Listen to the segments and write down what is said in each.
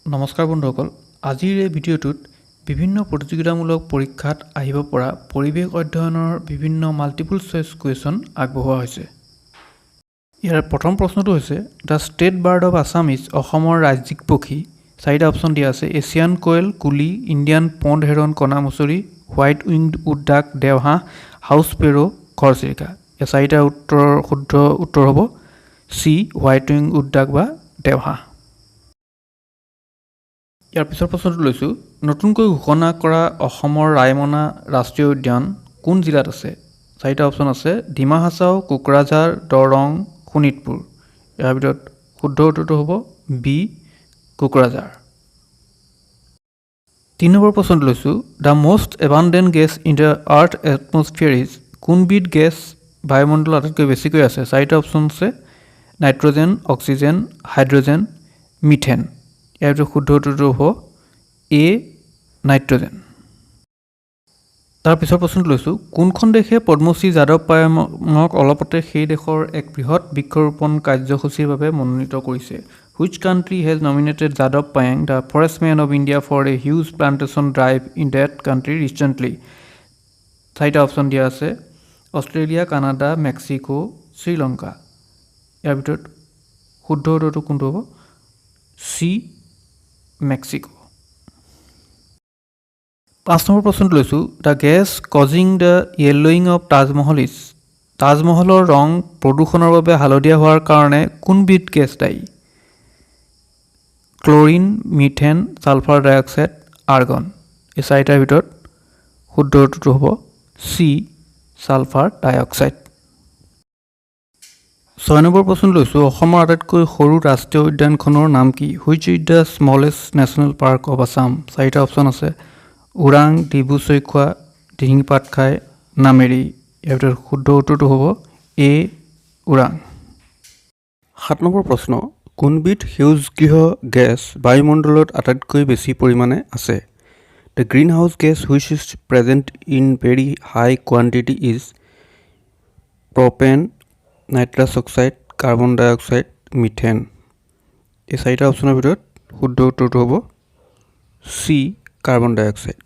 নমস্কাৰ বন্ধুসকল, আজিৰ এই ভিডিঅ'টোত বিভিন্ন প্ৰতিযোগিতামূলক পৰীক্ষাত আহিব পৰা পৰিৱেশ অধ্যয়নৰ বিভিন্ন মাল্টিপল চইচ কুৱেশ্যন আগবঢ়োৱা হৈছে। ইয়াৰ প্ৰথম প্ৰশ্নটো হৈছে the state bird of Assam is অসমৰ ৰাজ্যিক পক্ষী। চাৰিটা অপশ্যন দিয়া আছে: এছিয়ান কোয়েল, কুলি, ইণ্ডিয়ান পণ্ড হেৰন, কণামুচৰি, হোৱাইট উইংড উড ডাক, দেওহাঁহ, হাউচ স্পেৰো, ঘৰচিৰিকা। এই চাৰিটা শুদ্ধ উত্তৰ হ'ব চি, হোৱাইট উইং উড ডাক বা দেওহাঁহ। ইয়াৰ পিছৰ প্ৰশ্নটো লৈছোঁ, নতুনকৈ ঘোষণা কৰা অসমৰ ৰায়মনা ৰাষ্ট্ৰীয় উদ্যান কোন জিলাত আছে? চাৰিটা অপশ্যন আছে: ডিমা হাছাও, কোকৰাঝাৰ, দৰং, শোণিতপুৰ। ইয়াৰ ভিতৰত শুদ্ধ উত্তৰটো হ'ব বি, কোকৰাঝাৰ। 3 নম্বৰ প্ৰশ্নটো লৈছোঁ, the most abundant gas in the earth atmosphere is. কোনবিধ গেছ বায়ুমণ্ডলত আটাইতকৈ বেছিকৈ আছে? চাৰিটা অপশ্যন আছে: নাইট্ৰজেন, অক্সিজেন, হাইড্ৰজেন, মিথেন। ইয়াৰ ভিতৰত শুদ্ধ উত্তৰটো হ'ব এ, নাইট্ৰজেন। তাৰ পিছৰ প্ৰশ্নটো লৈছোঁ, কোনখন দেশে পদ্মশ্ৰী যাদৱ পায়েঙক অলপতে সেই দেশৰ এক বৃহৎ বৃক্ষৰোপণ কাৰ্যসূচীৰ বাবে মনোনীত কৰিছে? Which country has nominated Yadav Payeng the forest man of India for a huge plantation drive in that country recently? চাৰিটা অপশ্যন দিয়া আছে: অষ্ট্ৰেলিয়া, কানাডা, মেক্সিকো, শ্ৰীলংকা। ইয়াৰ ভিতৰত শুদ্ধ উত্তৰটো কোনটো হ'ব? C, Mexico. 5 নম্বৰ প্ৰশ্নটো লৈছোঁ, the gas causing the yellowing of Taj Mahal is. তাজমহলৰ ৰং প্ৰদূষণৰ বাবে হালধীয়া হোৱাৰ কাৰণে কোনবিধ গেছ দায়ী? ক্লৰিন, মিথেন, ছালফাৰ ডাই অক্সাইড, আৰ্গন। এই চাৰিটাৰ ভিতৰত শুদ্ধ উত্তৰটো হ'ব চি, ছালফাৰ ডাই অক্সাইড। 6 নম্বৰ প্ৰশ্ন লৈছোঁ, অসমৰ আটাইতকৈ সৰু ৰাষ্ট্ৰীয় উদ্যানখনৰ নাম কি? Which is the smallest national park of Assam? চাৰিটা অপশ্যন আছে: ওৰাং, ডিব্ৰু-চৈখোৱা, দিহিং পাটকাই, নামেৰি। ইয়াৰ ভিতৰত শুদ্ধ উত্তৰটো হ'ব এ, ওৰাং। 7 নম্বৰ প্ৰশ্ন, কোনবিধ সেউজগৃহ গেছ বায়ুমণ্ডলত আটাইতকৈ বেছি পৰিমাণে আছে? The green house gas which is present in very high quantity is propane, nitrous oxide, carbon dioxide, methane. এই চাৰিটা অপশ্যনৰ ভিতৰত শুদ্ধ উত্তৰটো হ'ব চি, কাৰ্বন ডাই অক্সাইড।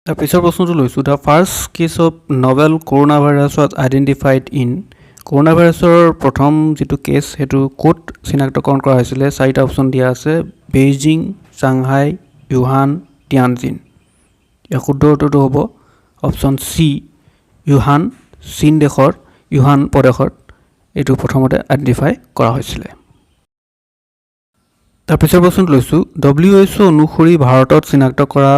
তাৰ পিছৰ প্ৰশ্নটো লৈছোঁ, the first case of novel corona virus was identified in. Corona ভাইৰাছৰ প্ৰথম যিটো কেছ সেইটো ক'ত চিনাক্তকৰণ কৰা হৈছিলে? চাৰিটা অপশ্যন দিয়া আছে: বেইজিং, চাংহাই, ইউহান, তিয়ানজিন। ইয়াৰ শুদ্ধ উত্তৰটো হ'ব অপশ্যন চি, ইউহান, চীন দেশৰ ইউহান প্ৰদেশত এইটো প্ৰথমতে আইডেণ্টিফাই কৰা হৈছিলে। তাৰপিছৰ প্ৰশ্নটো লৈছোঁ, WHO অনুসৰি ভাৰতত চিনাক্ত কৰা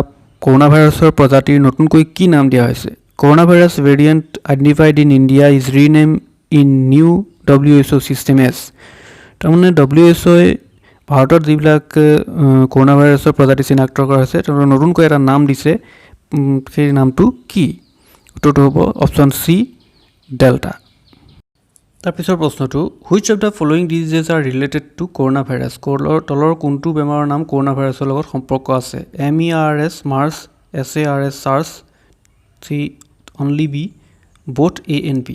কৰোণা ভাইৰাছৰ প্ৰজাতিৰ নতুনকৈ কি নাম দিয়া হৈছে? Corona virus variant identified in India is rename in new WHO system as. তাৰমানে WHOই ভাৰতত যিবিলাক কৰোণা ভাইৰাছৰ প্ৰজাতি চিনাক্ত কৰা হৈছে তেওঁলোকে নতুনকৈ এটা নাম দিছে, সেই নামটো কি? উত্তৰটো হ'ব অপশ্যন চি, ডেল্টা। তাৰপিছৰ প্ৰশ্নটো, which of the following diseases R related to corona virus? তলৰ কোনটো বেমাৰৰ নাম কৰোণা ভাইৰাছৰ লগত সম্পৰ্ক আছে? MERS, MERS, SARS, SARS, C, only B, both A and B।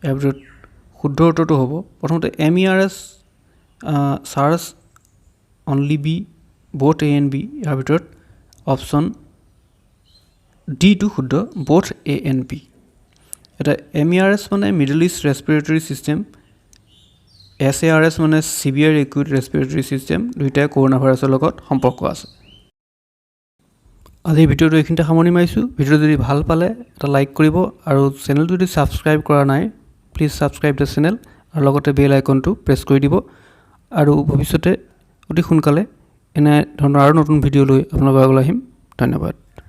ইয়াৰ ভিতৰত শুদ্ধ উত্তৰটো হ'ব প্ৰথমতে MERS, SARS, only B, both A and B। ইয়াৰ ভিতৰত অপশ্যন ডিটো শুদ্ধ, বোথ A and B। এটা MERS মানে middle east respiratory system, SARS মানে চিভিয়াৰ একিউট ৰেছপিৰেটৰী ছিষ্টেম। দুয়োটাই কৰোণা ভাইৰাছৰ লগত সম্পৰ্ক আছে। আজি ভিডিঅ'টো এইখিনিতে সামৰণি মাৰিছোঁ। ভিডিঅ'টো যদি ভাল পালে এটা লাইক কৰিব, আৰু চেনেলটো যদি ছাবস্ক্ৰাইব কৰা নাই প্লিজ ছাবস্ক্ৰাইব দ্য চেনেল, আৰু লগতে বেল আইকনটো প্ৰেছ কৰি দিব। আৰু ভৱিষ্যতে অতি সোনকালে এনে ধৰণৰ আৰু নতুন ভিডিঅ' লৈ আপোনালোকৰ আগলৈ আহিম। ধন্যবাদ।